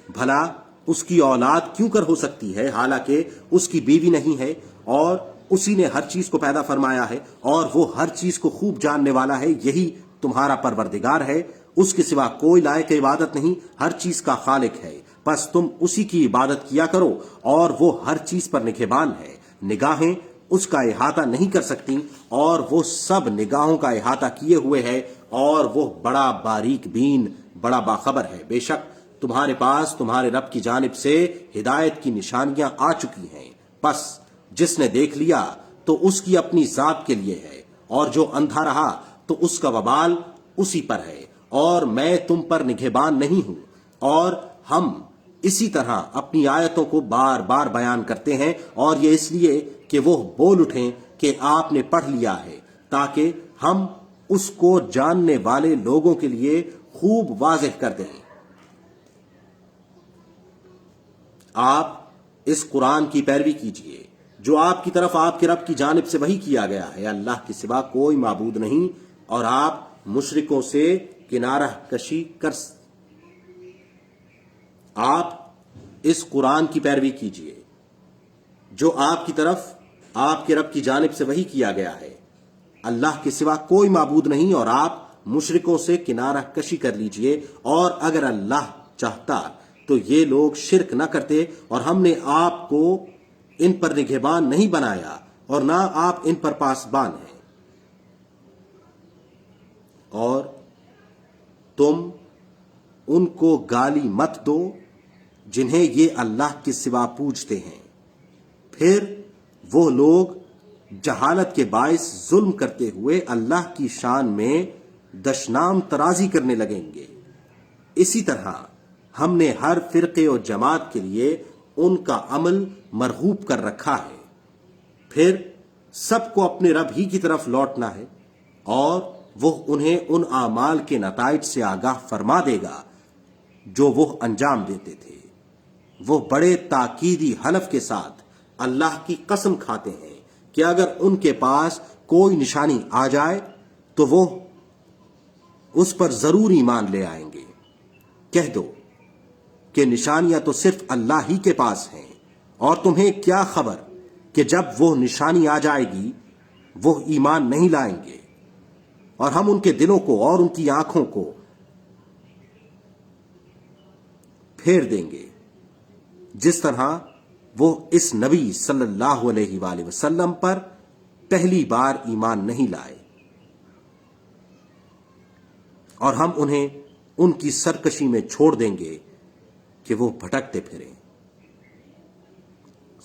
بھلا اس کی اولاد کیوں کر ہو سکتی ہے حالانکہ اس کی بیوی نہیں ہے؟ اور اسی نے ہر چیز کو پیدا فرمایا ہے اور وہ ہر چیز کو خوب جاننے والا ہے. یہی تمہارا پروردگار ہے، اس کے سوا کوئی لائق عبادت نہیں، ہر چیز کا خالق ہے، پس تم اسی کی عبادت کیا کرو. اور وہ ہر چیز پر نگہبان ہے، نگاہیں اس کا احاطہ نہیں کر سکتی، اور وہ سب نگاہوں کا احاطہ کیے ہوئے ہے، اور وہ بڑا باریک بین، بڑا باخبر ہے. بے شک تمہارے پاس تمہارے رب کی جانب سے ہدایت کی نشانیاں آ چکی ہیں، بس جس نے دیکھ لیا تو اس کی اپنی ذات کے لیے ہے، اور جو اندھا رہا تو اس کا وبال اسی پر ہے، اور میں تم پر نگہبان نہیں ہوں۔ اور ہم اسی طرح اپنی آیتوں کو بار بار بیان کرتے ہیں، اور یہ اس لیے کہ وہ بول اٹھیں کہ آپ نے پڑھ لیا ہے، تاکہ ہم اس کو جاننے والے لوگوں کے لیے خوب واضح کر دیں۔ آپ اس قرآن کی پیروی کیجئے جو آپ کی طرف آپ کے رب کی جانب سے وحی کیا گیا ہے، اللہ کے سوا کوئی معبود نہیں، اور آپ مشرکوں سے کنارہ کشی آپ اس قرآن کی پیروی کیجئے جو آپ کی طرف آپ کے رب کی جانب سے وحی کیا گیا ہے، اللہ کے سوا کوئی معبود نہیں، اور آپ مشرکوں سے کنارہ کشی کر لیجئے، اور اگر اللہ چاہتا تو یہ لوگ شرک نہ کرتے، اور ہم نے آپ کو ان پر نگہبان نہیں بنایا اور نہ آپ ان پر پاسبان ہیں۔ اور تم ان کو گالی مت دو جنہیں یہ اللہ کے سوا پوجتے ہیں، پھر وہ لوگ جہالت کے باعث ظلم کرتے ہوئے اللہ کی شان میں دشنام ترازی کرنے لگیں گے۔ اسی طرح ہم نے ہر فرقے اور جماعت کے لیے ان کا عمل مرغوب کر رکھا ہے، پھر سب کو اپنے رب ہی کی طرف لوٹنا ہے، اور وہ انہیں ان اعمال کے نتائج سے آگاہ فرما دے گا جو وہ انجام دیتے تھے۔ وہ بڑے تاکیدی حلف کے ساتھ اللہ کی قسم کھاتے ہیں کہ اگر ان کے پاس کوئی نشانی آ جائے تو وہ اس پر ضرور ایمان لے آئیں گے۔ کہہ دو کہ نشانیاں تو صرف اللہ ہی کے پاس ہیں، اور تمہیں کیا خبر کہ جب وہ نشانی آ جائے گی وہ ایمان نہیں لائیں گے، اور ہم ان کے دلوں کو اور ان کی آنکھوں کو پھیر دیں گے جس طرح وہ اس نبی صلی اللہ علیہ وآلہ وسلم پر پہلی بار ایمان نہیں لائے، اور ہم انہیں ان کی سرکشی میں چھوڑ دیں گے کہ وہ بھٹکتے پھریں۔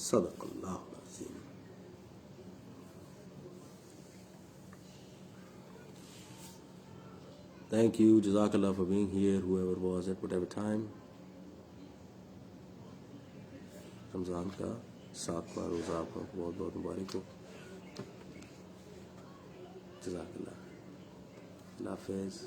صدق اللہ العظیم۔ Thank you, Jazakallah for being here, whoever was at whatever time. رمضان کا 7واں روزہ آپ کو بہت بہت مبارک ہو۔ جزاک اللہ، اللہ حافظ۔